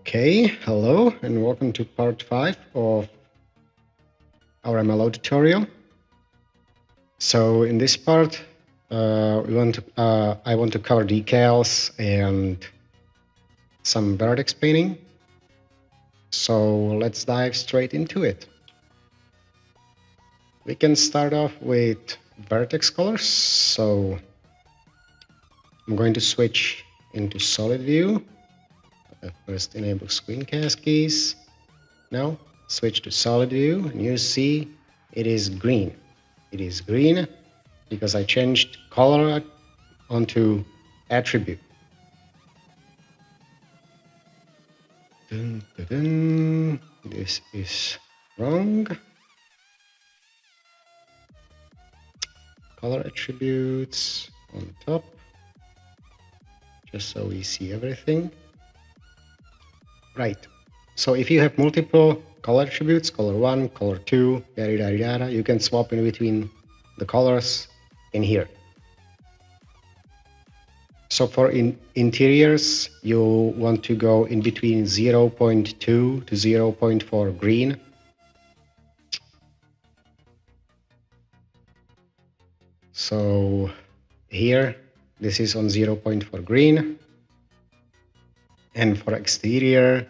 Okay, hello and welcome to part 5 of our MLO tutorial. So in this part, I want to cover decals and some Vertex painting. So let's dive straight into it. We can start off with Vertex colors. So I'm going to switch into solid view. First enable screencast keys. Now switch to solid view and you see it is green. It is green because I changed color onto attribute. Dun, dun, dun. This is wrong. Color attributes on top, just so we see everything. Right. So if you have multiple color attributes, color 1, color 2, yada yada yada, you can swap in between the colors in here. So for interiors, you want to go in between 0.2 to 0.4 green. So here, this is on 0.4 green. And for exterior,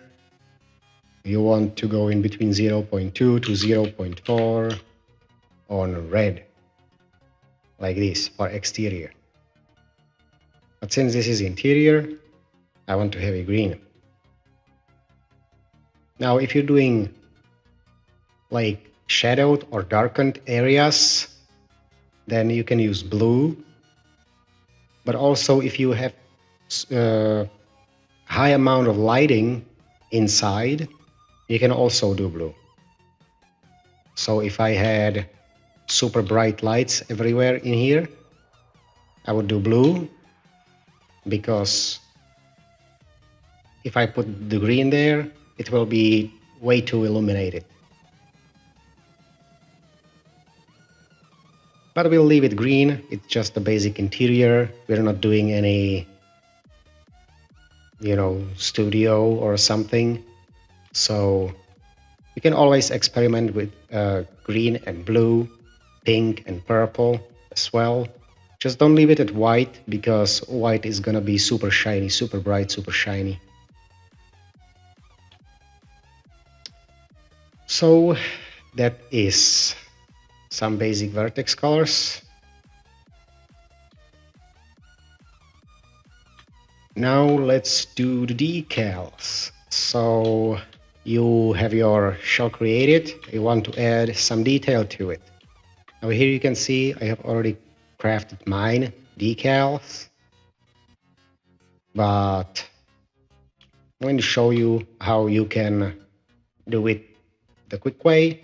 you want to go in between 0.2 to 0.4 on red, like this for exterior. But since this is interior, I want to have a green. Now, if you're doing like shadowed or darkened areas, then you can use blue. But also if you have high amount of lighting inside, you can also do blue. So if I had super bright lights everywhere in here, I would do blue, because if I put the green there, it will be way too illuminated. But we'll leave it green. It's just a basic interior. We're not doing any, studio or something. So you can always experiment with green and blue, pink and purple as well. Just don't leave it at white, because white is gonna be super shiny, super bright, super shiny. So that is some basic Vertex colors. Now let's do the decals. So you have your shell created, you want to add some detail to it. Now here you can see I have already crafted mine decals, but I'm going to show you how you can do it the quick way.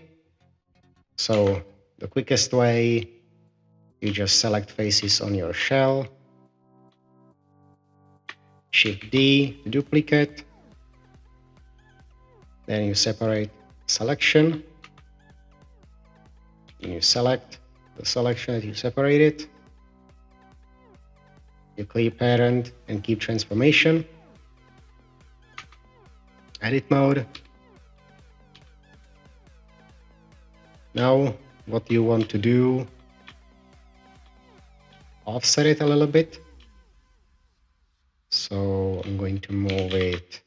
So the quickest way, you just select faces on your shell, Shift D, duplicate, then you separate selection, and you select the selection that you separated, you clear parent and keep transformation, edit mode. Now what you want to do, offset it a little bit. So I'm going to move it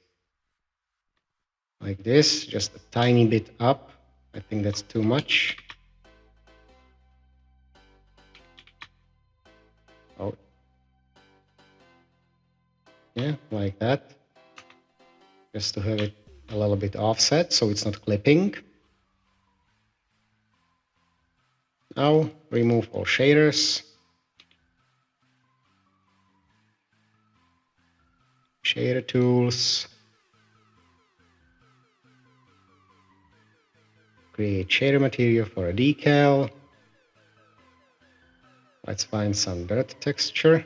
like this, just a tiny bit up. I think that's too much. Oh, yeah, like that. Just to have it a little bit offset so it's not clipping. Now remove all shaders. Shader tools. Create shader material for a decal. Let's find some dirt texture.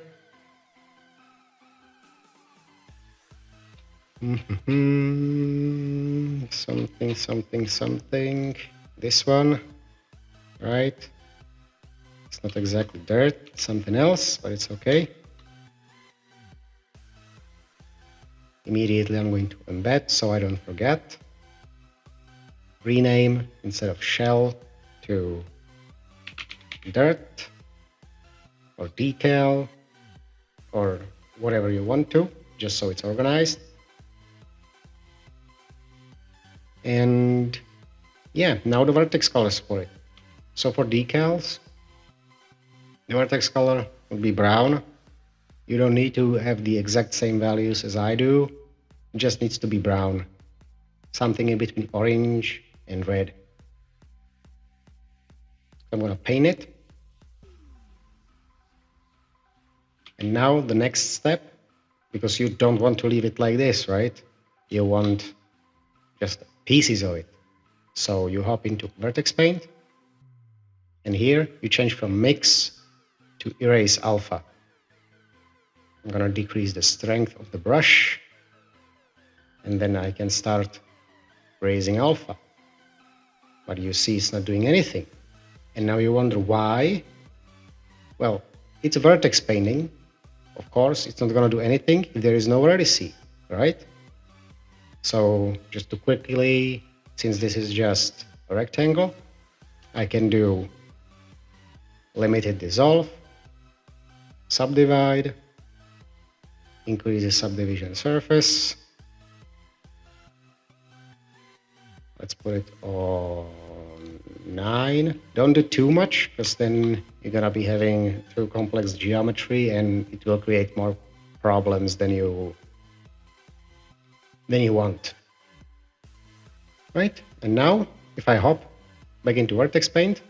Something. This one, right? It's not exactly dirt, it's something else, but it's okay. Immediately I'm going to embed so I don't forget. Rename instead of shell to dirt or decal or whatever you want to, just so it's organized. And yeah, now the vertex colors for it. So for decals, the vertex color would be brown. You don't need to have the exact same values as I do. It just needs to be brown. Something in between orange and red. I'm going to paint it. And now the next step, because you don't want to leave it like this, right? You want just pieces of it. So you hop into Vertex Paint. And here you change from Mix to Erase Alpha. I'm going to decrease the strength of the brush. And then I can start raising alpha. But you see it's not doing anything. And now you wonder why. Well, it's a vertex painting. Of course, it's not going to do anything if there is no vertice, right? So just to quickly, since this is just a rectangle, I can do limited dissolve, subdivide, increase the subdivision surface. Let's put it on 9. Don't do too much, because then you're gonna be having too complex geometry and it will create more problems than you want. Right? And now, if I hop back into Vertex Paint,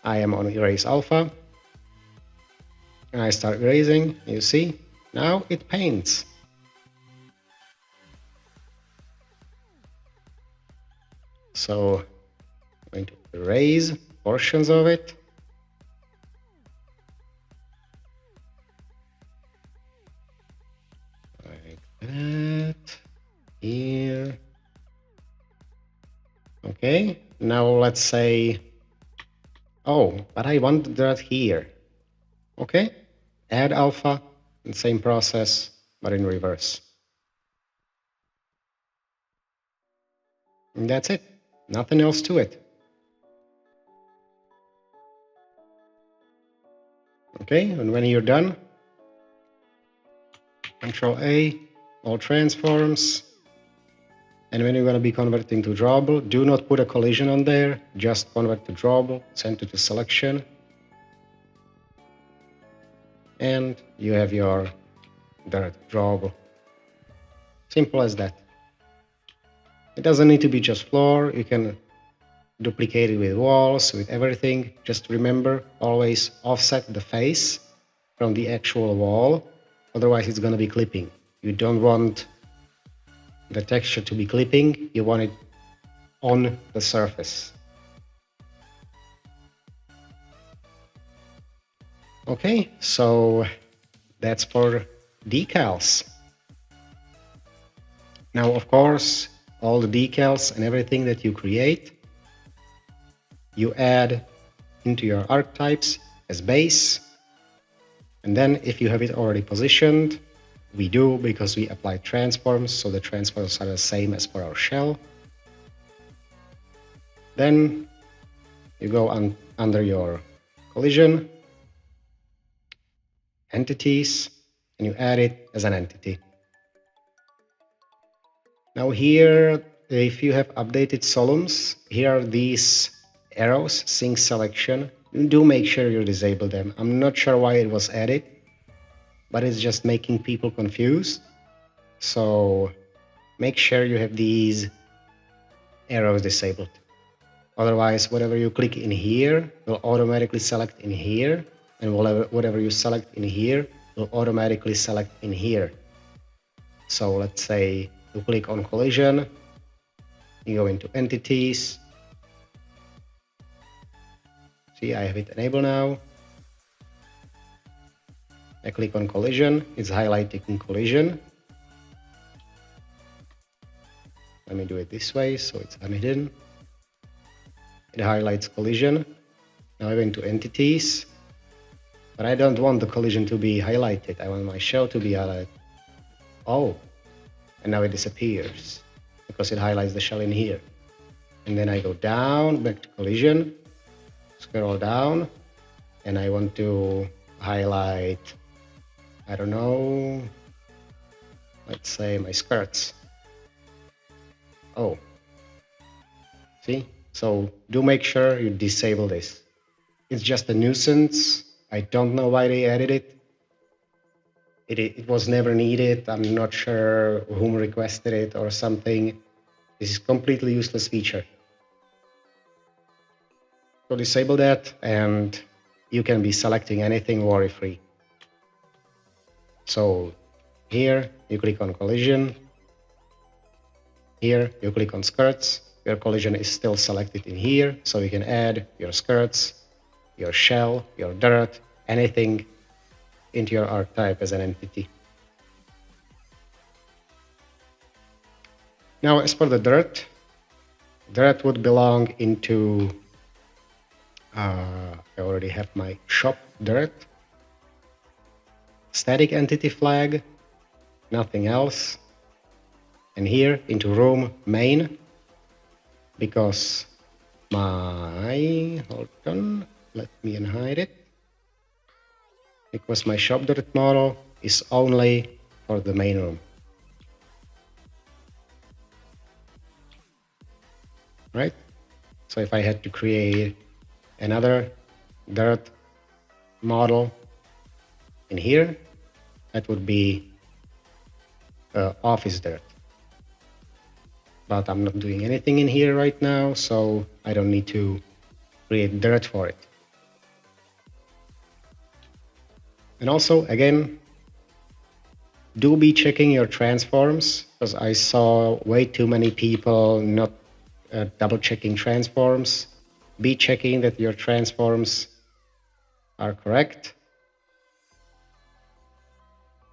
I am on Erase Alpha, and I start erasing. You see, now it paints. So I'm going to erase portions of it. Like that. Here. Okay, now let's say, oh, but I want that here. Okay, add alpha, and same process, but in reverse. And that's it, nothing else to it. Okay, and when you're done, Control A, all transforms. And when you're going to be converting to drawable, do not put a collision on there, just convert to drawable, send it to selection. And you have your dirt drawable. Simple as that. It doesn't need to be just floor, you can duplicate it with walls, with everything. Just remember, always offset the face from the actual wall, otherwise it's going to be clipping. You don't want the texture to be clipping, you want it on the surface. Okay, so that's for decals. Now, of course, all the decals and everything that you create, you add into your archetypes as base. And then if you have it already positioned, we do because we apply transforms, so the transforms are the same as for our shell. Then you go under your collision, entities, and you add it as an entity. Now here, if you have updated solums, here are these arrows, sync selection. Do make sure you disable them. I'm not sure why it was added, but it's just making people confused. So make sure you have these arrows disabled. Otherwise, whatever you click in here will automatically select in here, and whatever you select in here will automatically select in here. So let's say you click on collision, you go into entities. See, I have it enabled now. I click on collision, it's highlighting collision. Let me do it this way so it's unhidden. It highlights collision. Now I go into entities, but I don't want the collision to be highlighted. I want my shell to be highlighted. Oh, and now it disappears because it highlights the shell in here. And then I go down, back to collision, scroll down, and I want to highlight, I don't know, let's say my skirts. Oh, see? So do make sure you disable this. It's just a nuisance. I don't know why they added it. It was never needed. I'm not sure whom requested it or something. This is completely useless feature. So disable that and you can be selecting anything worry-free. So here you click on collision. Here you click on skirts. Your collision is still selected in here, so you can add your skirts, your shell, your dirt, anything into your archetype as an entity. Now, as for the dirt would belong into, I already have my shop dirt, static entity flag, nothing else, and here into room main, because my, hold on, let me unhide it, because my shop dirt model is only for the main room. Right? So if I had to create another dirt model in here, that would be office dirt. But I'm not doing anything in here right now, so I don't need to create dirt for it. And also, again, do be checking your transforms, because I saw way too many people not double checking transforms. Be checking that your transforms are correct.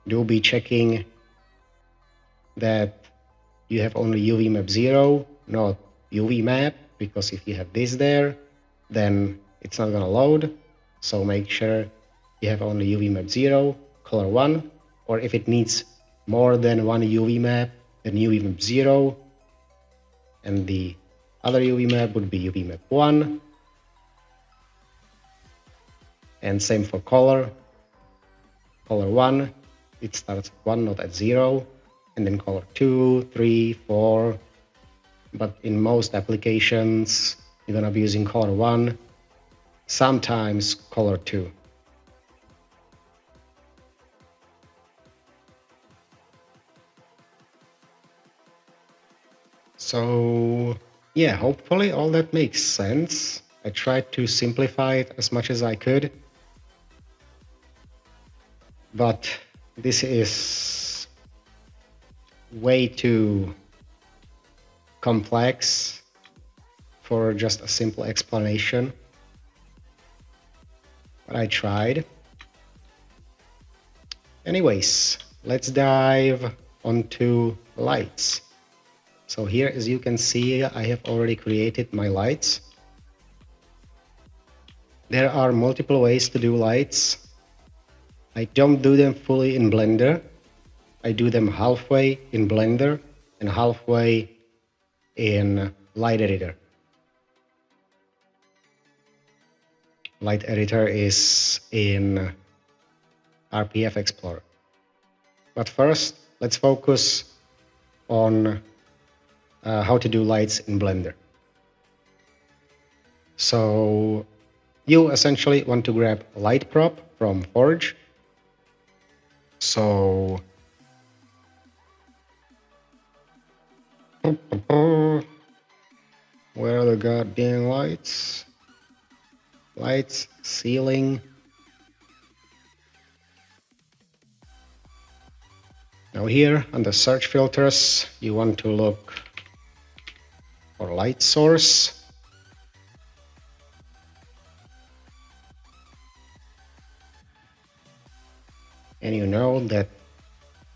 Do be checking that you have only UV map 0, not UV map, because if you have this there, then it's not going to load. So make sure you have only UV map 0, color 1, or if it needs more than one UV map, then UV map 0, and the other UV map would be UV map 1. And same for color. Color 1, it starts at 1, not at 0. And then color 2, 3, 4. But in most applications, you're going to be using color 1, sometimes color 2. So yeah, hopefully all that makes sense. I tried to simplify it as much as I could. But this is way too complex for just a simple explanation. But I tried. Anyways, let's dive onto lights. So here, as you can see, I have already created my lights. There are multiple ways to do lights. I don't do them fully in Blender. I do them halfway in Blender and halfway in Light Editor. Light Editor is in RPF Explorer. But first, let's focus on how to do lights in Blender. So you essentially want to grab a light prop from Forge. So where are the goddamn lights? Lights, ceiling. Now here under search filters, you want to look for light source. And you know that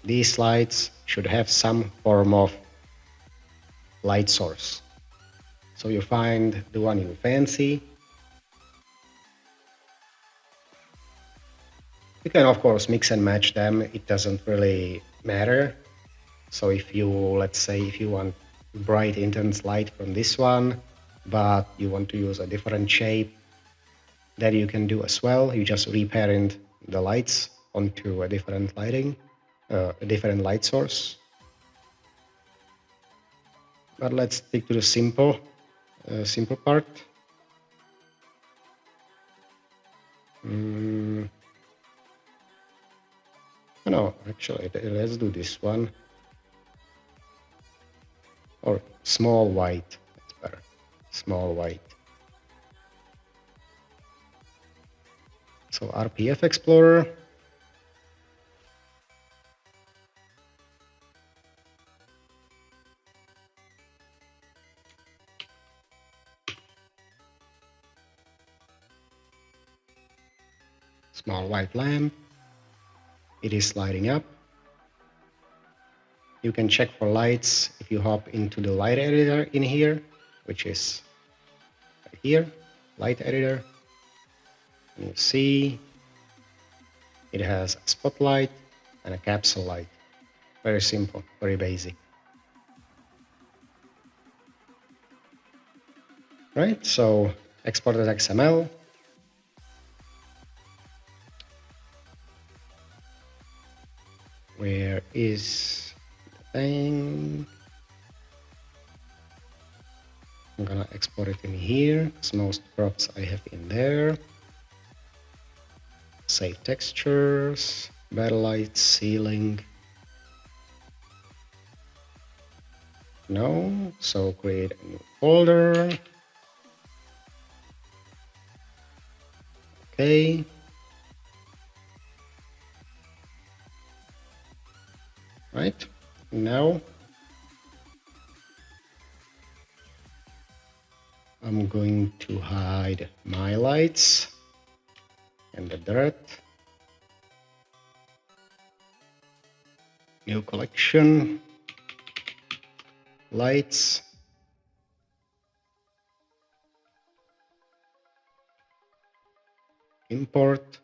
these lights should have some form of light source. So you find the one you fancy. You can of course mix and match them, it doesn't really matter. So if you, let's say, if you want bright intense light from this one, but you want to use a different shape, that you can do as well. You just reparent the lights onto a different lighting, a different light source. But let's stick to the simple part. No, actually, let's do this one. Or small white, that's better. Small white. So RPF Explorer. Small white lamp. It is lighting up. You can check for lights if you hop into the light editor in here, which is right here, light editor. And you see it has a spotlight and a capsule light. Very simple, very basic. Right, so export as XML. Where is the thing? I'm gonna export it in here, because most props I have in there. Save textures, backlight, ceiling. No, so create a new folder. Okay. Right, now I'm going to hide my lights and the dirt. New collection, lights. Import.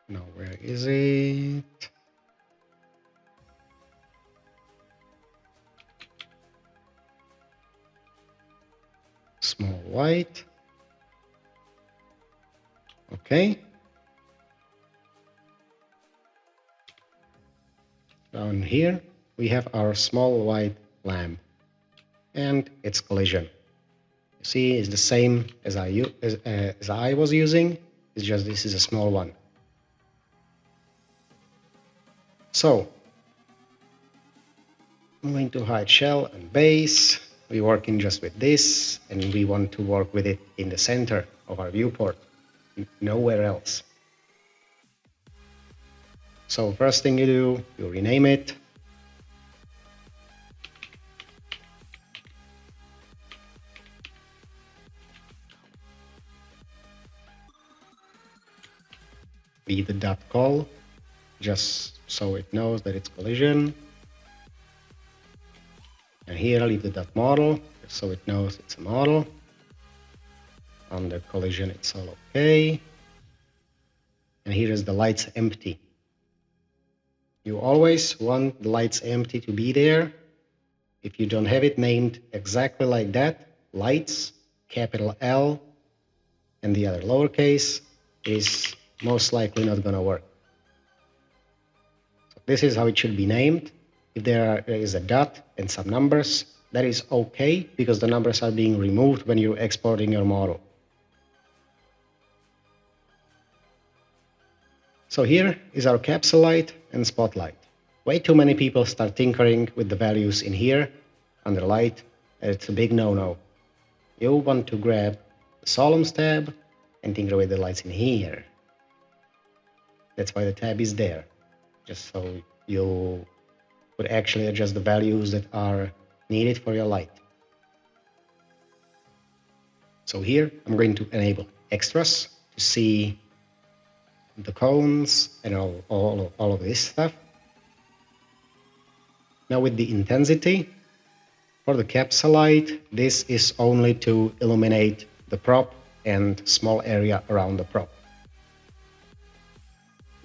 Now where is it? Small white. Okay. Down here we have our small white lamp and its collision. You see, it's the same as I was using. It's just this is a small one. So I'm going to hide shell and base. We're working just with this, and we want to work with it in the center of our viewport, nowhere else. So first thing you do, you rename it. Be the dot call, just so it knows that it's collision. And here leave the dot model, so it knows it's a model. Under collision, it's all okay. And here is the lights empty. You always want the lights empty to be there. If you don't have it named exactly like that, lights, capital L, and the other lowercase, is most likely not going to work. So this is how it should be named. If there is a dot and some numbers, that is okay, because the numbers are being removed when you're exporting your model. So here is our capsule light and spotlight. Way too many people start tinkering with the values in here under light, and it's a big no-no. You want to grab the Solemns tab and tinker with the lights in here. That's why the tab is there, just so you could actually adjust the values that are needed for your light. So here I'm going to enable extras to see the cones and all of this stuff. Now with the intensity, for the capsule light, this is only to illuminate the prop and small area around the prop.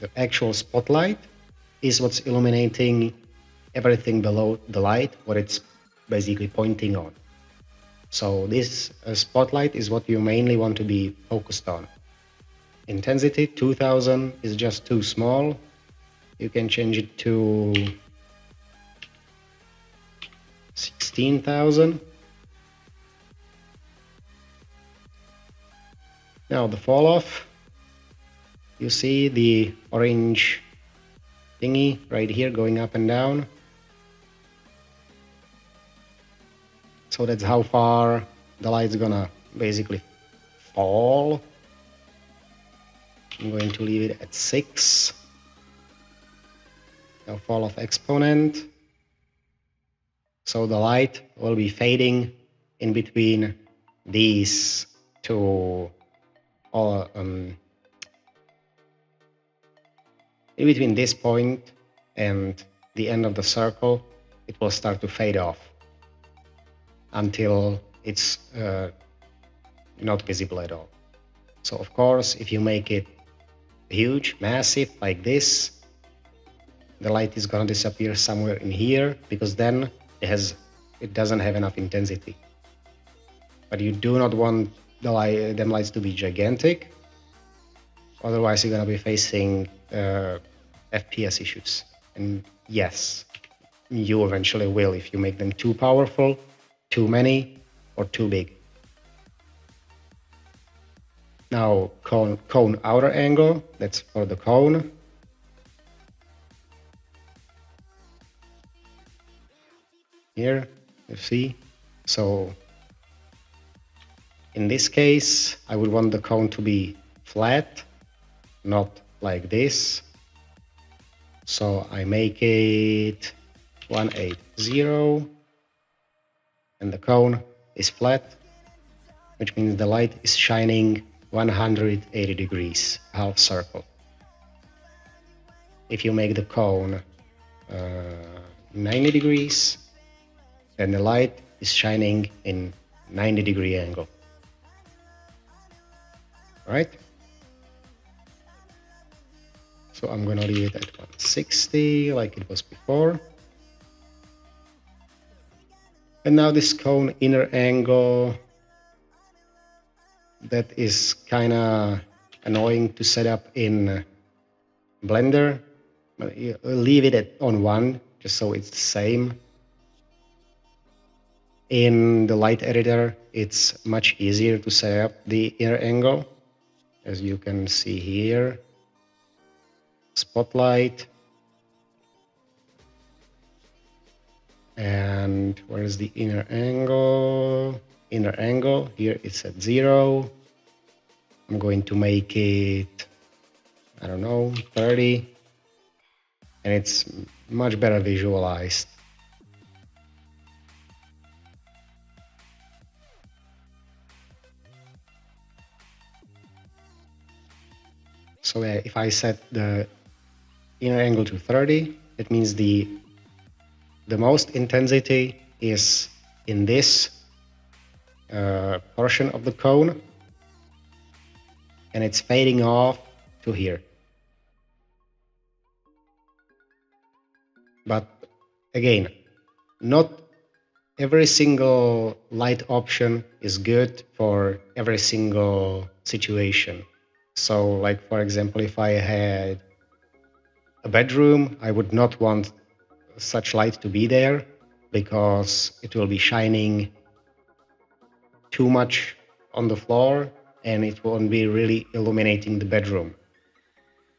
the actual spotlight is what's illuminating everything below the light, what it's basically pointing on. So this spotlight is what you mainly want to be focused on. Intensity 2000 is just too small. You can change it to 16,000. Now the fall off, you see the orange thingy right here going up and down. So that's how far the light's gonna basically fall. I'm going to leave it at 6. Now fall off exponent. So the light will be fading in between these two, in between this point and the end of the circle, it will start to fade off until it's not visible at all. So of course, if you make it huge, massive like this, the light is gonna disappear somewhere in here because then it doesn't have enough intensity. But you do not want them lights to be gigantic, otherwise you're gonna be facing FPS issues. And yes, you eventually will if you make them too powerful, too many, or too big. Now cone outer angle, that's for the cone. Here, you see. So in this case, I would want the cone to be flat, not like this. So I make it 180, and the cone is flat, which means the light is shining 180 degrees, half circle. If you make the cone 90 degrees, then the light is shining in 90-degree angle. Right? So I'm gonna leave it at 160 like it was before. And now this cone inner angle, that is kinda annoying to set up in Blender. But leave it on 1 just so it's the same. In the light editor, it's much easier to set up the inner angle, as you can see here. Spotlight. And where is the inner angle? Inner angle, here it's at 0. I'm going to make it, I don't know, 30. And it's much better visualized. So if I set the inner angle to 30, it means the most intensity is in this portion of the cone, and it's fading off to here. But again, not every single light option is good for every single situation. So like, for example, if I had a bedroom, I would not want such light to be there because it will be shining too much on the floor and it won't be really illuminating the bedroom.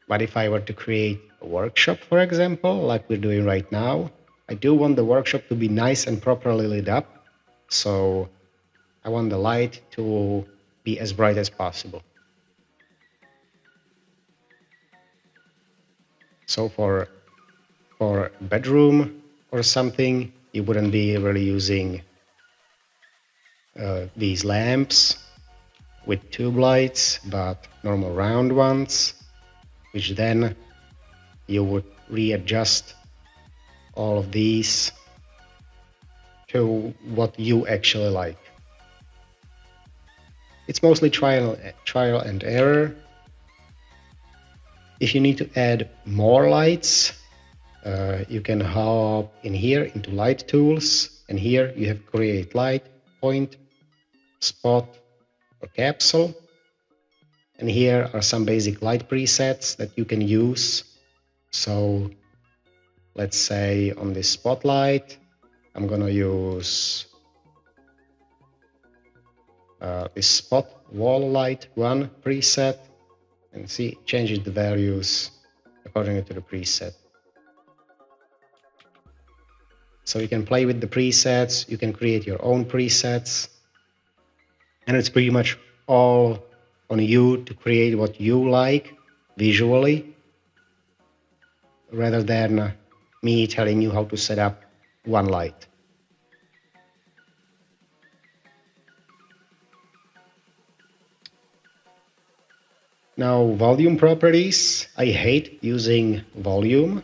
But if I were to create a workshop, for example, like we're doing right now, I do want the workshop to be nice and properly lit up. So I want the light to be as bright as possible. So for bedroom or something, you wouldn't be really using these lamps with tube lights, but normal round ones, which then you would readjust all of these to what you actually like. It's mostly trial and error. If you need to add more lights, you can hop in here into light tools, and here you have create light, point, spot, or capsule. And here are some basic light presets that you can use. So let's say on this spotlight, I'm gonna use this spot wall light 1 preset, and see, it changes the values according to the preset. So you can play with the presets, you can create your own presets, and it's pretty much all on you to create what you like visually, rather than me telling you how to set up one light. Now, volume properties. I hate using volume.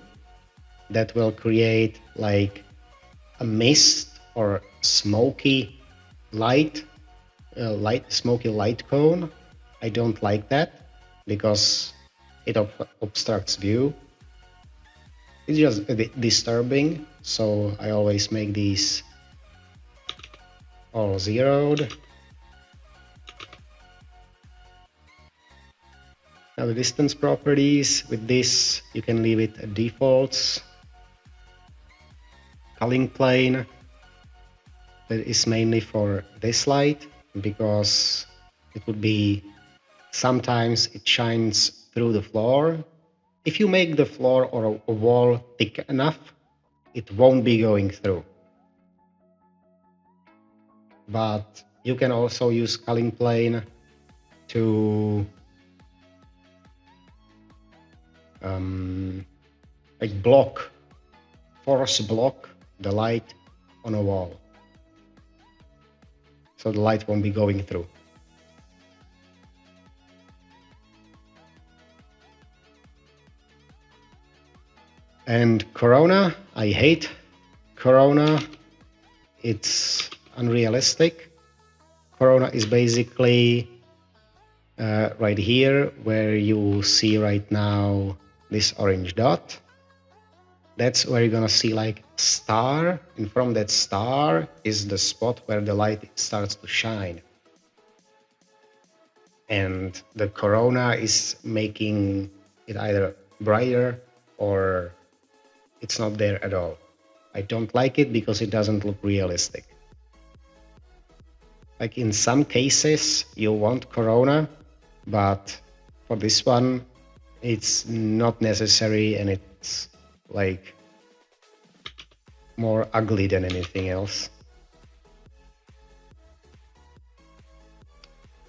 That will create like a mist or smoky light, smoky light cone. I don't like that because it obstructs view. It's just a bit disturbing, so I always make these all zeroed. Now the distance properties, with this you can leave it at defaults. Culling plane, that is mainly for this light, because it would be sometimes it shines through the floor. If you make the floor or a wall thick enough, it won't be going through. But you can also use culling plane to like force block the light on a wall, so the light won't be going through. And Corona, I hate Corona. It's unrealistic. Corona is basically right here where you see right now this orange dot. That's where you're gonna see like star, and from that star is the spot where the light starts to shine. And the corona is making it either brighter or it's not there at all. I don't like it because it doesn't look realistic. Like in some cases you want corona, but for this one it's not necessary, and it's like more ugly than anything else.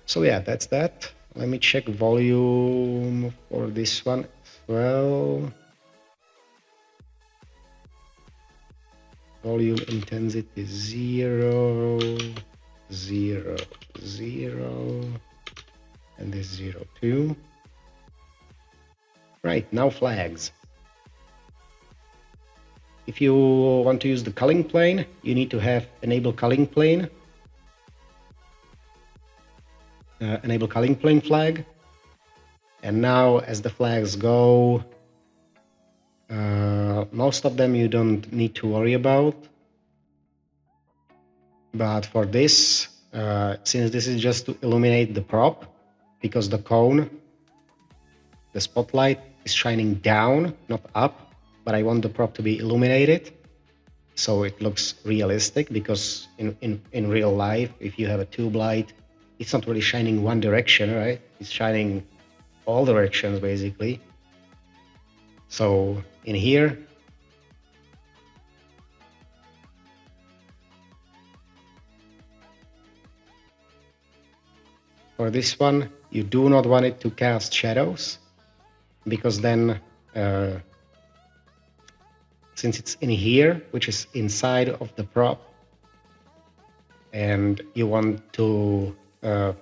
So yeah, that's that. Let me check volume for this one as well. Volume intensity 0, 0, 0, and this 0, 2. Right, now flags. If you want to use the culling plane, you need to have enable culling plane. Enable culling plane flag. And now as the flags go, most of them you don't need to worry about. But for this, since this is just to illuminate the prop, because the cone, the spotlight is shining down, not up, but I want the prop to be illuminated so it looks realistic, because in real life, if you have a tube light, it's not really shining one direction, right? It's shining all directions basically. So in here, for this one, you do not want it to cast shadows, because then since it's in here, which is inside of the prop, and you want to the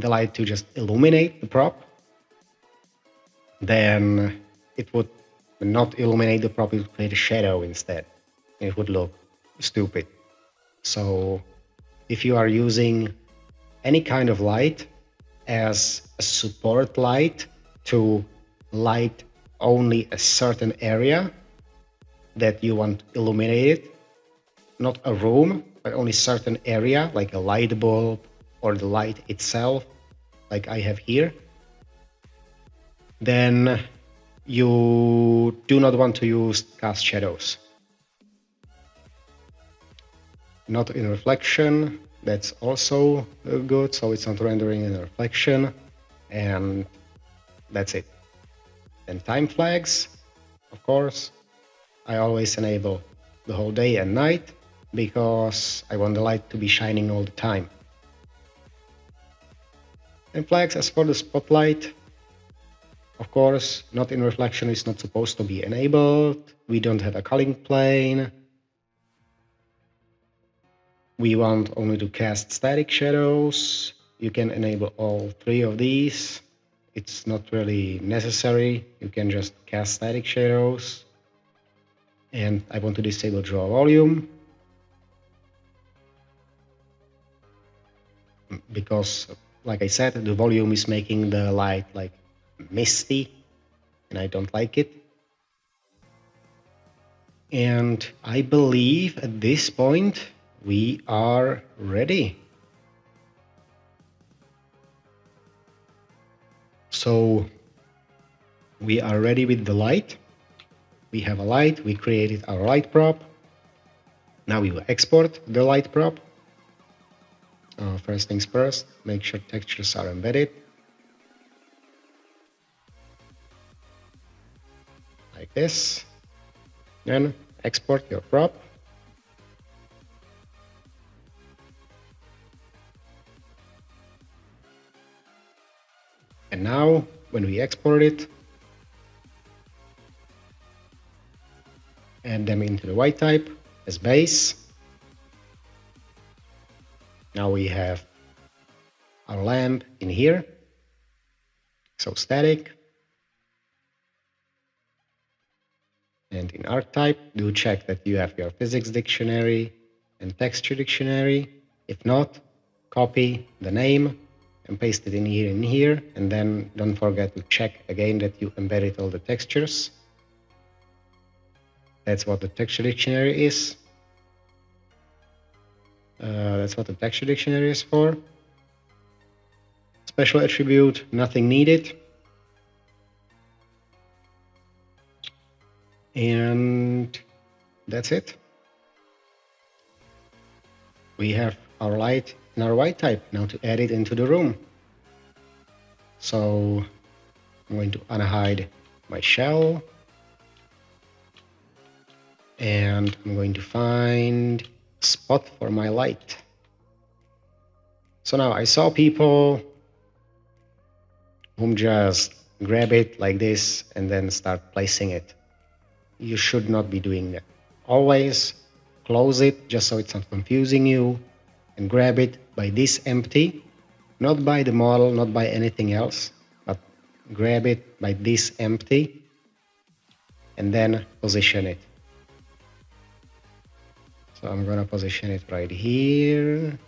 light to just illuminate the prop, then it would not illuminate the prop, it would create a shadow instead. It would look stupid. So if you are using any kind of light as a support light to light only a certain area that you want illuminated, not a room, but only certain area, like a light bulb or the light itself, like I have here, then you do not want to use cast shadows. Not in reflection, that's also good, so it's not rendering in reflection, and that's it. Then time flags, of course, I always enable the whole day and night because I want the light to be shining all the time. And flags as for the spotlight, of course, not in reflection is not supposed to be enabled. We don't have a culling plane. We want only to cast static shadows. You can enable all three of these. It's not really necessary. You can just cast static shadows. And I want to disable draw volume because, like I said, the volume is making the light like misty and I don't like it. And I believe at this point we are ready. So we are ready with the light. We have a light, we created our light prop. Now we will export the light prop. First things first, make sure textures are embedded. Like this. Then export your prop. And now when we export it, add them into the white type as base. Now we have our lamp in here, so static. And in Archtype, do check that you have your physics dictionary and texture dictionary. If not, copy the name and paste it in here, and then don't forget to check again that you embedded all the textures. That's what the texture dictionary is. That's what the texture dictionary is for. Special attribute, nothing needed. And that's it. We have our light in our white type. Now to add it into the room. So I'm going to unhide my shell. And I'm going to find a spot for my light. So now I saw people whom just grab it like this and then start placing it. You should not be doing that. Always close it just so it's not confusing you and grab it by this empty, not by the model, not by anything else, but grab it by this empty and then position it. So I'm gonna position it right here.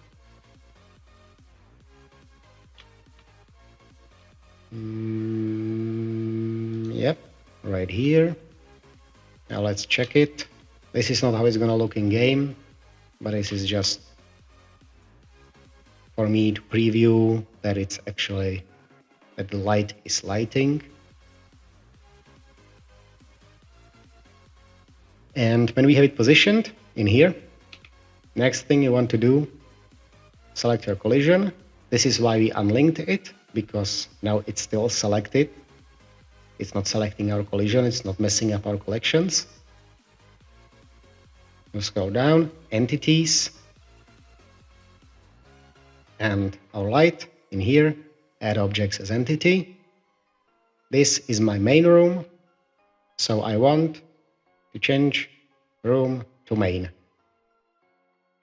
Yep, right here. Now let's check it. This is not how it's gonna look in game, but this is just for me to preview that it's actually, that the light is lighting. And when we have it positioned in here, next thing you want to do, select your collision. This is why we unlinked it, because now it's still selected. It's not selecting our collision, it's not messing up our collections. Let's go down, entities, and our light in here, add objects as entity. This is my main room, so I want to change room to main.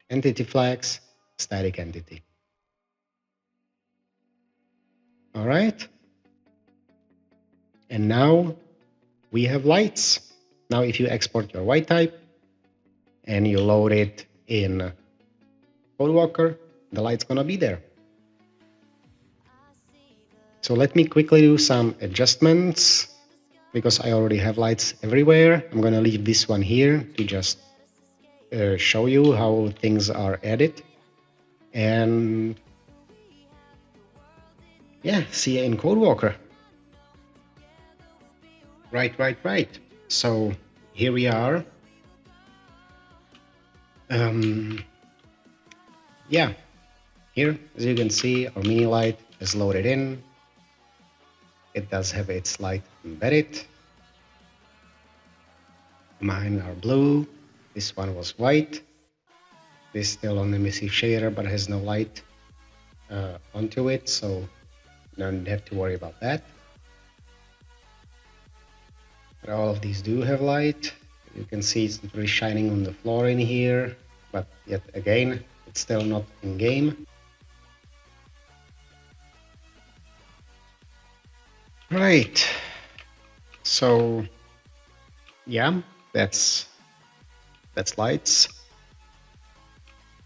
Entity flags, static entity. All right. And now we have lights. Now if you export your white type and you load it in CodeWalker, the light's gonna be there. So let me quickly do some adjustments because I already have lights everywhere. I'm going to leave this one here to just show you how things are added. And yeah, see you in CodeWalker. Right. So here we are. Yeah, here, as you can see, our mini light is loaded in. It does have its light embedded. Mine are blue. This one was white. This still on the emissive shader, but has no light onto it, so don't have to worry about that. But all of these do have light. You can see it's not really shining on the floor in here, but yet again, it's still not in game. Right. So yeah, that's lights.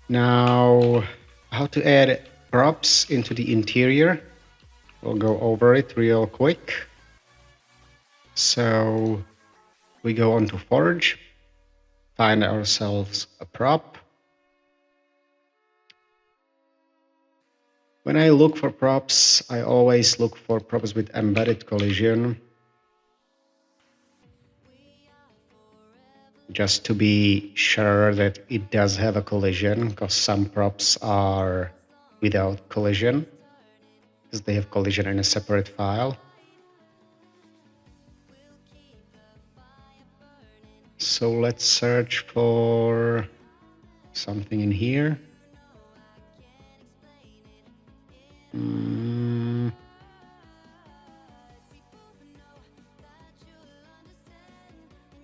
Now, how to add props into the interior. We'll go over it real quick. So we go on to Forge, find ourselves a prop. When I look for props, I always look for props with embedded collision, just to be sure that it does have a collision, because some props are without collision, because they have collision in a separate file. So let's search for something in here.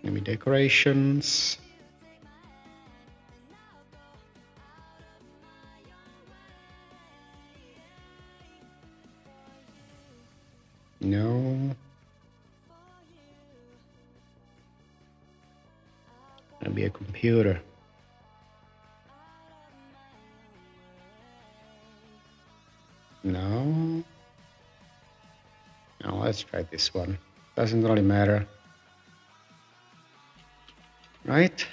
Maybe decorations. No. Gonna be a computer. No. Now let's try this one. Doesn't really matter. Right.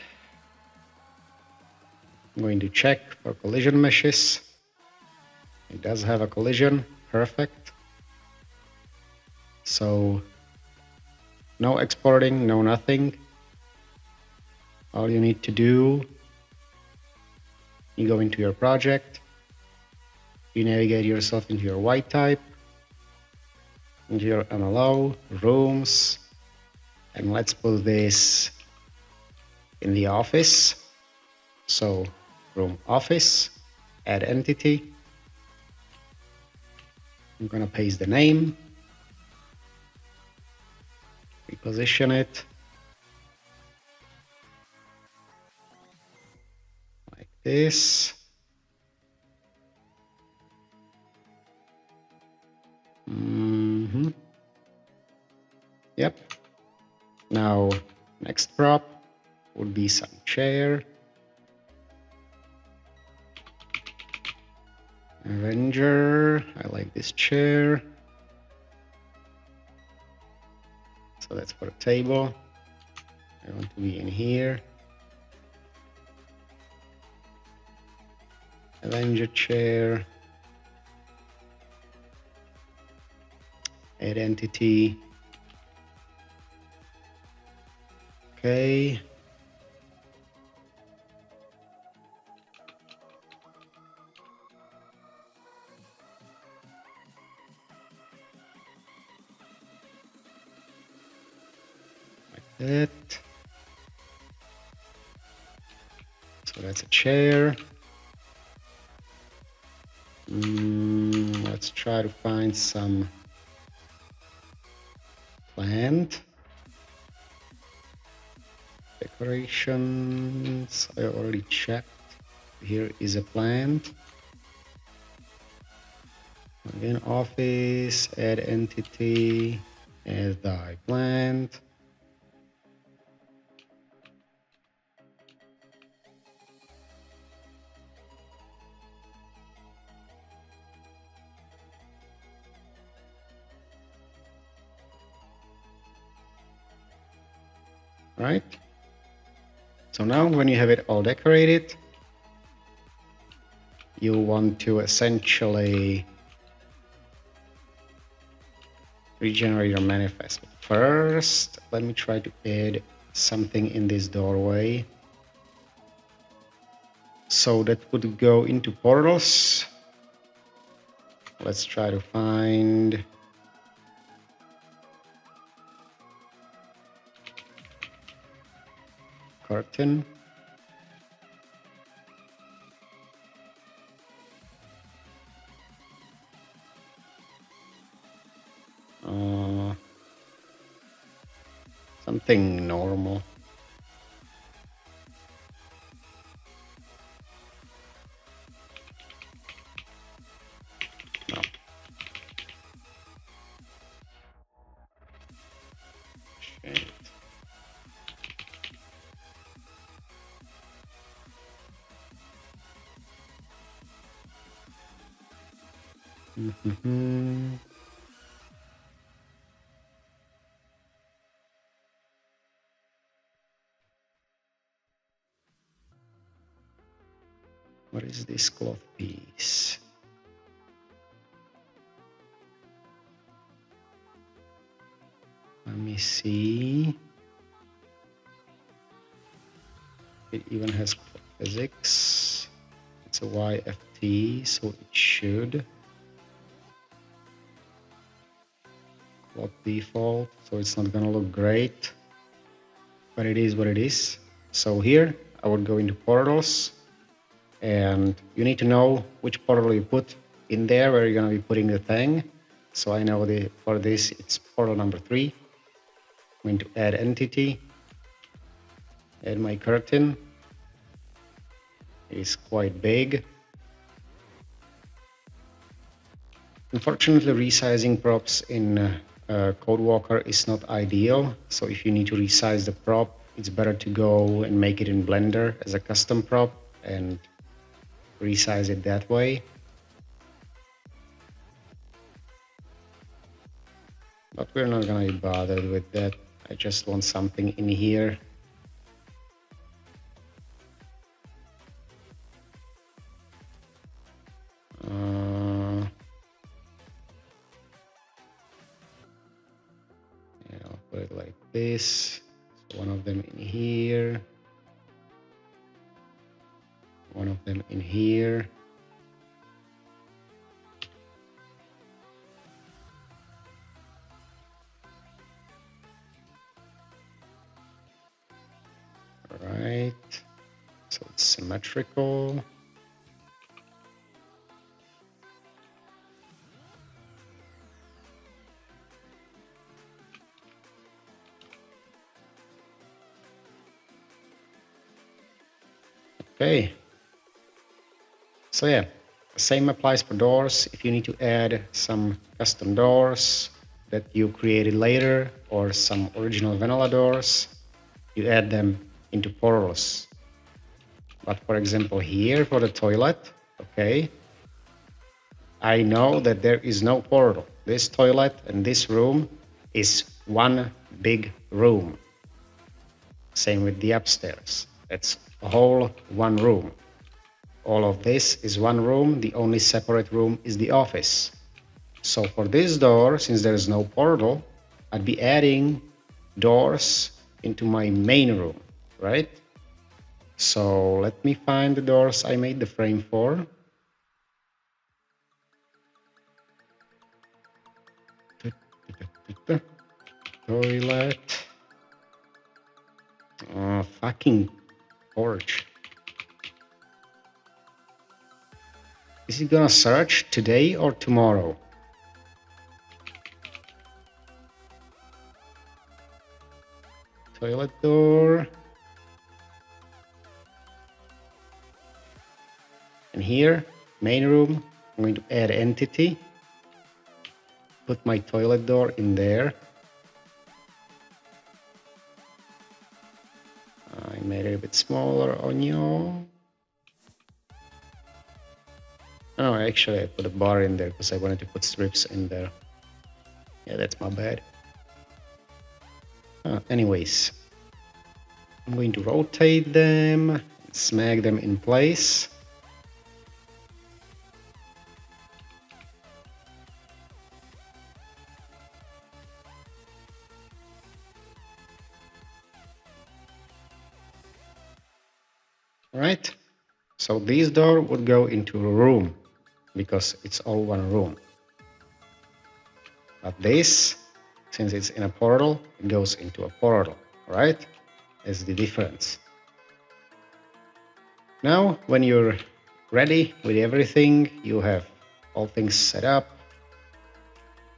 I'm going to check for collision meshes. It does have a collision. Perfect. So no exporting, no nothing. All you need to do, you go into your project, you navigate yourself into your white type, into your MLO, rooms, and let's put this in the office. So room office, add entity. I'm gonna paste the name, reposition it like this. Yep. Now, next prop would be some chair. Avenger, I like this chair. So that's for a table. I want to be in here. Avenger chair. Add entity. Okay. Like that. So that's a chair. Let's try to find some plant. Decorations, I already checked. Here is a plant. Again, office, add entity, add die plant. right? So now when you have it all decorated, you want to essentially regenerate your manifest. But first, let me try to add something in this doorway. So that would go into portals. Let's try to find curtain. Something normal. No. Shit. What is this cloth piece? Let me see. It even has physics. It's a YFT, so it should. Cloth default, so it's not gonna look great. But it is what it is. So here, I would go into portals. And you need to know which portal you put in there where you're going to be putting the thing. So I know for this it's portal number 3. I'm going to add entity, add my curtain. It is quite big. Unfortunately, resizing props in CodeWalker is not ideal. So if you need to resize the prop, it's better to go and make it in Blender as a custom prop and resize it that way. But we're not gonna be bothered with that. I just want something in here. Yeah, I'll put it like this. So one of them in here. One of them in here. Right. So it's symmetrical. Okay. So yeah, same applies for doors. If you need to add some custom doors that you created later or some original vanilla doors, you add them into portals. But for example, here for the toilet, okay, I know that there is no portal. This toilet and this room is one big room. Same with the upstairs. It's a whole one room. All of this is one room. The only separate room is the office. So for this door, since there is no portal, I'd be adding doors into my main room, right? So let me find the doors I made the frame for. Toilet. Oh, fucking porch. Is it gonna search today or tomorrow? Toilet door. And here, main room, I'm going to add entity. Put my toilet door in there. I made it a bit smaller on you. Oh, actually I put a bar in there because I wanted to put strips in there. Yeah, that's my bad. Anyways, I'm going to rotate them, smack them in place. All right, so this door would go into a room because it's all one room. But this, since it's in a portal, it goes into a portal, right? That's the difference. Now, when you're ready with everything, you have all things set up,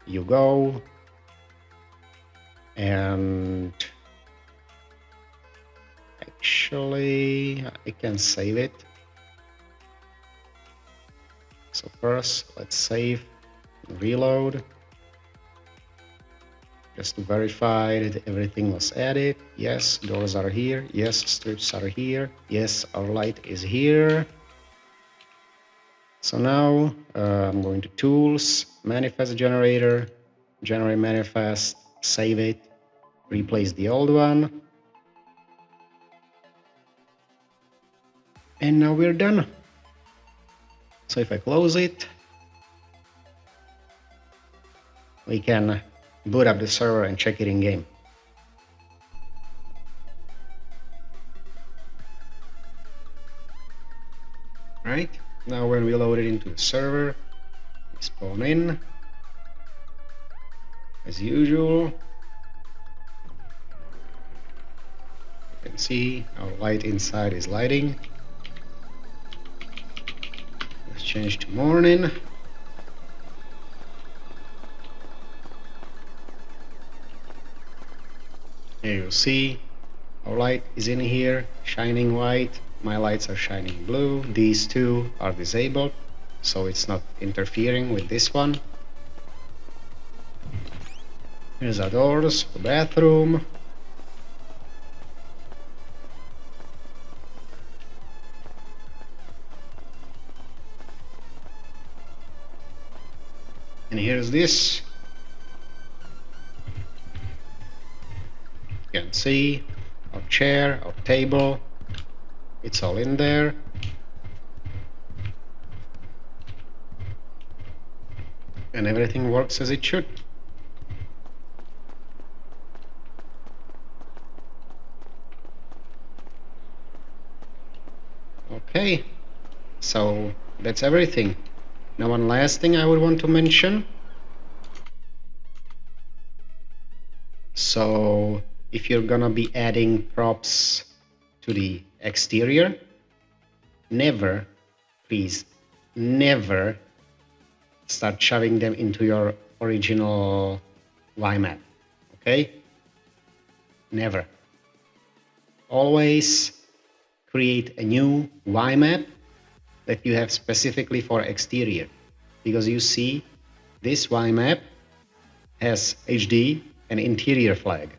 you go and actually I can save it. So first, let's save, reload, just to verify that everything was added. Yes, doors are here. Yes, strips are here. Yes, our light is here. So now I'm going to Tools, Manifest Generator, Generate Manifest, save it, replace the old one. And now we're done. So if I close it, we can boot up the server and check it in game. Right, now when we load it into the server, we spawn in as usual. You can see our light inside is lighting. Let's change to morning. Here you see our light is in here, shining white. My lights are shining blue. These two are disabled, so it's not interfering with this one. Here's our doors, the bathroom. And here's this. You can see our chair, our table, it's all in there. And everything works as it should. Okay, so that's everything. Now one last thing I would want to mention. So if you're gonna be adding props to the exterior, never, please, never start shoving them into your original YMap, okay? Never. Always create a new YMap that you have specifically for exterior, because you see this YMap has HD and interior flag.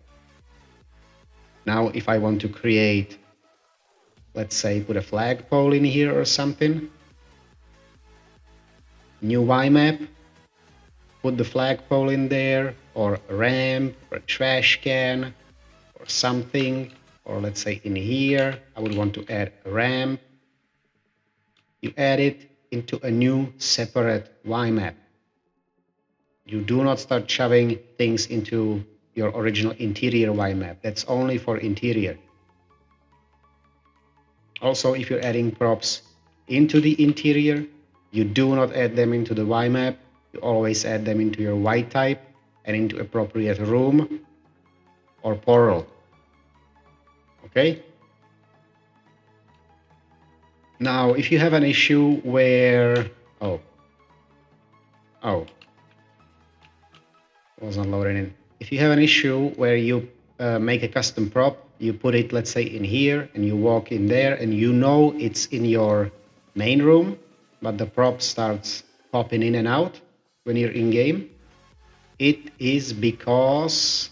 Now if I want to create, let's say put a flagpole in here or something, new YMap, put the flagpole in there, or a ramp, or a trash can, or something, or let's say in here, I would want to add a ramp. You add it into a new separate YMap. You do not start shoving things into your original interior YMap. That's only for interior. Also, if you're adding props into the interior, you do not add them into the YMap. You always add them into your Y type and into appropriate room or portal. Okay? Now, if you have an issue where, wasn't loading in. If you have an issue where you make a custom prop, you put it, let's say, in here, and you walk in there, and you know it's in your main room, but the prop starts popping in and out when you're in game. It is because,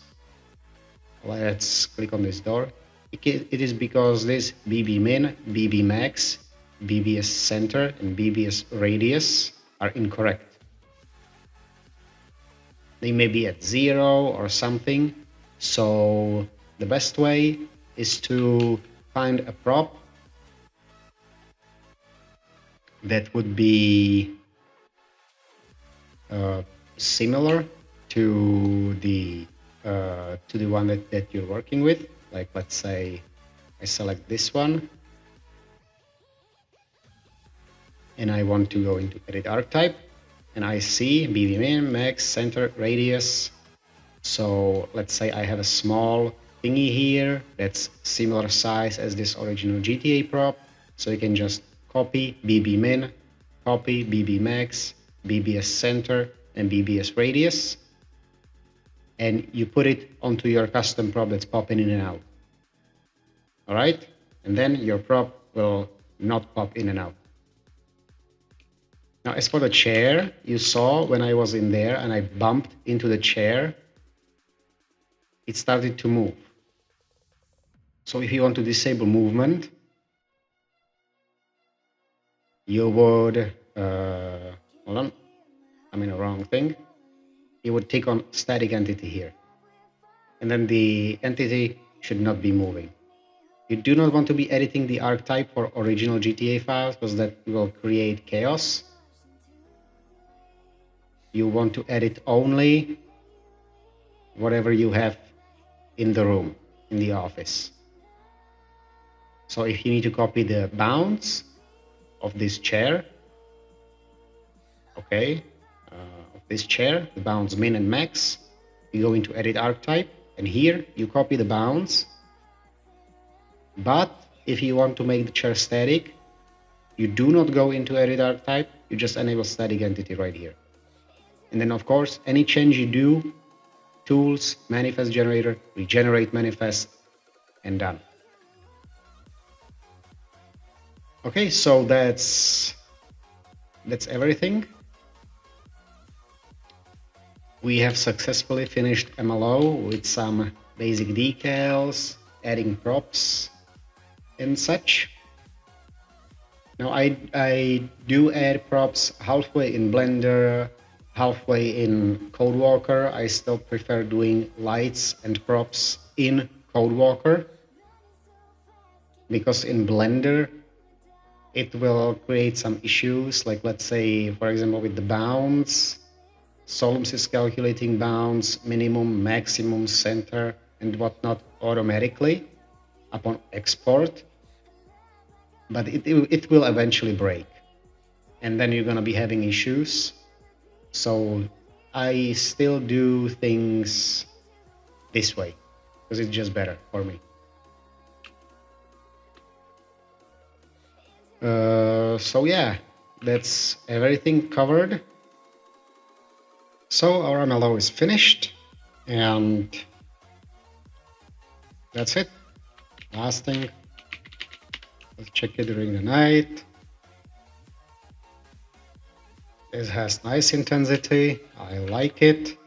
let's click on this door. It is because this BB min, BB max, BBS center, and BBS radius are incorrect. They may be at 0 or something. So the best way is to find a prop that would be similar to the one that you're working with. Like, let's say I select this one and I want to go into edit archetype, and I see BVM, max, center, radius. So let's say I have a small thingy here that's similar size as this original GTA prop. So you can just copy BB min, copy BB max, BBS center, and BBS radius, and you put it onto your custom prop that's popping in and out. All right, and then your prop will not pop in and out. Now, as for the chair, you saw when I was in there and I bumped into the chair, it started to move. So if you want to disable movement, you would, hold on, I'm in the wrong thing. You would take on static entity here. And then the entity should not be moving. You do not want to be editing the archetype for original GTA files because that will create chaos. You want to edit only whatever you have in the room, in the office. So if you need to copy the bounds of this chair, okay, of this chair, the bounds min and max, you go into edit archetype, and here you copy the bounds. But if you want to make the chair static, you do not go into edit archetype, you just enable static entity right here. And then of course, any change you do, tools, manifest generator, regenerate manifest, and done. Okay, so that's everything. We have successfully finished MLO with some basic decals, adding props and such. Now I do add props halfway in Blender, halfway in CodeWalker. I still prefer doing lights and props in CodeWalker because in Blender it will create some issues, like let's say, for example, with the bounds. Solms is calculating bounds, minimum, maximum, center, and whatnot automatically upon export, but it will eventually break, and then you're going to be having issues. So I still do things this way because it's just better for me. So yeah, that's everything covered. So our MLO is finished, and that's it. Last thing, let's check it during the night. It has nice intensity, I like it.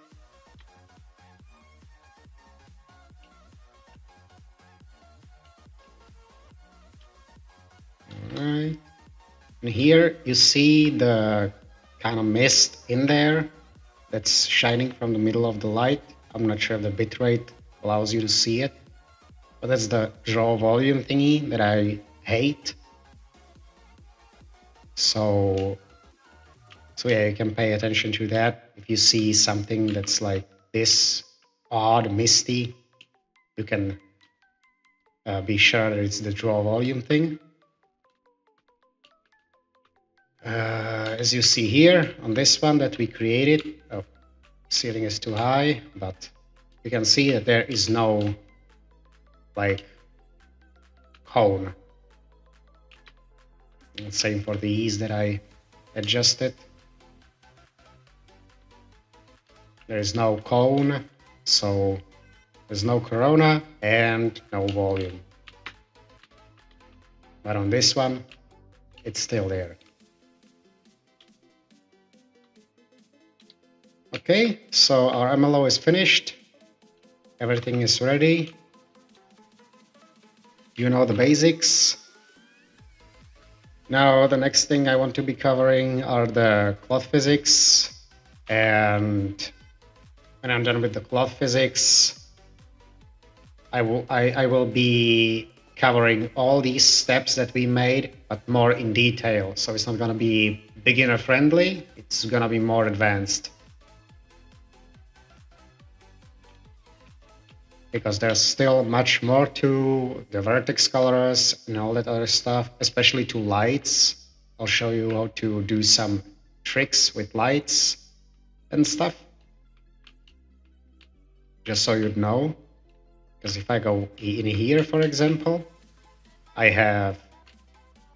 All right, and here you see the kind of mist in there that's shining from the middle of the light. I'm not sure if the bitrate allows you to see it, but that's the draw volume thingy that I hate. So yeah, you can pay attention to that. If you see something that's like this odd misty, you can be sure that it's the draw volume thing. As you see here on this one that we created, ceiling is too high, but you can see that there is no like cone. And same for the ease that I adjusted. There is no cone, so there's no corona and no volume. But on this one, it's still there. Okay, so our MLO is finished. Everything is ready. You know the basics. Now the next thing I want to be covering are the cloth physics, and when I'm done with the cloth physics, I will be covering all these steps that we made, but more in detail. So it's not going to be beginner friendly. It's going to be more advanced. Because there's still much more to the vertex colors and all that other stuff, especially to lights. I'll show you how to do some tricks with lights and stuff, just so you'd know. Because if I go in here, for example, I have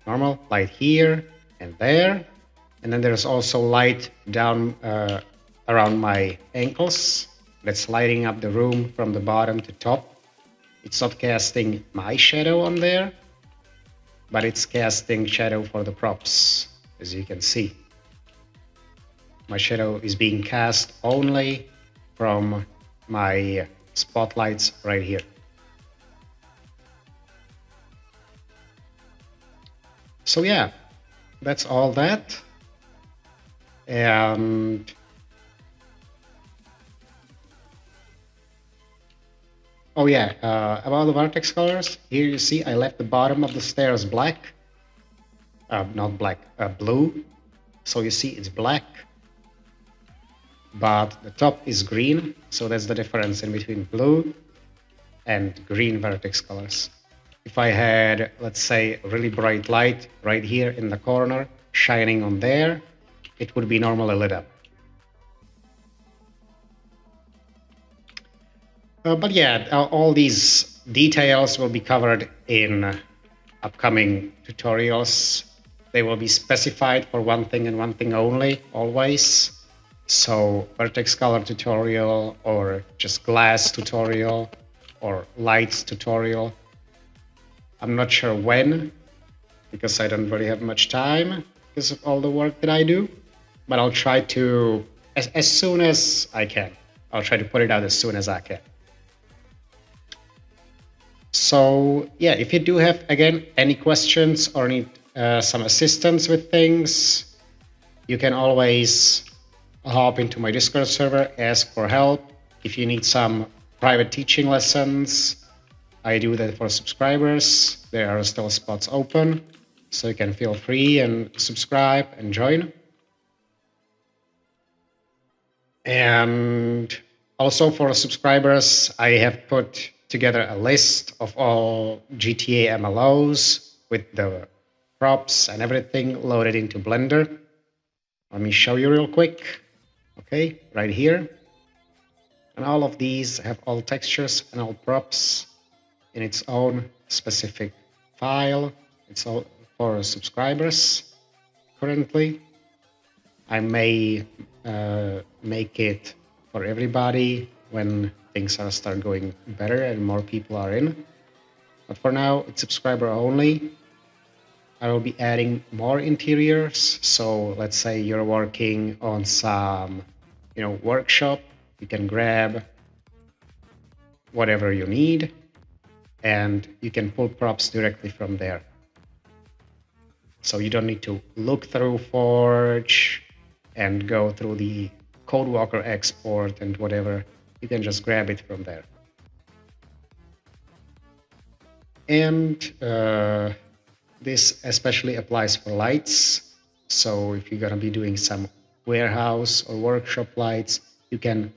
normal light here and there, and then there's also light down around my ankles that's lighting up the room from the bottom to top. It's not casting my shadow on there, but it's casting shadow for the props, as you can see. My shadow is being cast only from my spotlights right here. So yeah, that's all that. And oh yeah, about the vertex colors, here you see I left the bottom of the stairs black. Not black, blue. So you see it's black, but the top is green. So that's the difference in between blue and green vertex colors. If I had, let's say, a really bright light right here in the corner shining on there, it would be normally lit up. But yeah, all these details will be covered in upcoming tutorials. They will be specified for one thing and one thing only, always. So vertex color tutorial, or just glass tutorial, or lights tutorial. I'm not sure when, because I don't really have much time because of all the work that I do. But I'll try to, as soon as I can. I'll try to put it out as soon as I can. So yeah, if you do have, again, any questions or need some assistance with things, you can always hop into my Discord server, ask for help. If you need some private teaching lessons, I do that for subscribers. There are still spots open, so you can feel free and subscribe and join. And also for subscribers, I have put together a list of all GTA MLOs with the props and everything loaded into Blender. Let me show you real quick. Okay, right here. And all of these have all textures and all props in its own specific file. It's all for subscribers currently. I may make it for everybody when things are start going better and more people are in. But for now, it's subscriber only. I will be adding more interiors. So let's say you're working on some, workshop. You can grab whatever you need, and you can pull props directly from there. So you don't need to look through Forge and go through the CodeWalker export and whatever. You can just grab it from there. And this especially applies for lights. So if you're going to be doing some warehouse or workshop lights, you can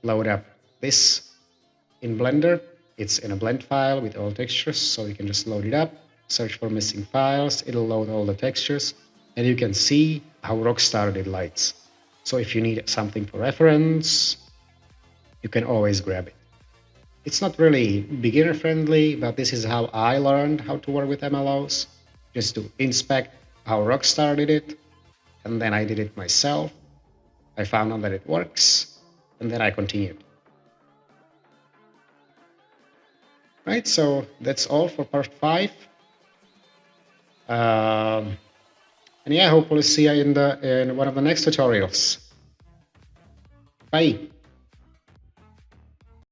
load up this in Blender. It's in a blend file with all textures, so you can just load it up, search for missing files, it'll load all the textures, and you can see how Rockstar did lights. So if you need something for reference, you can always grab it. It's not really beginner friendly, but this is how I learned how to work with MLOs, just to inspect how Rockstar did it, and then I did it myself. I found out that it works, and then I continued. Right, so that's all for part 5. And yeah, hopefully see you in one of the next tutorials. Bye.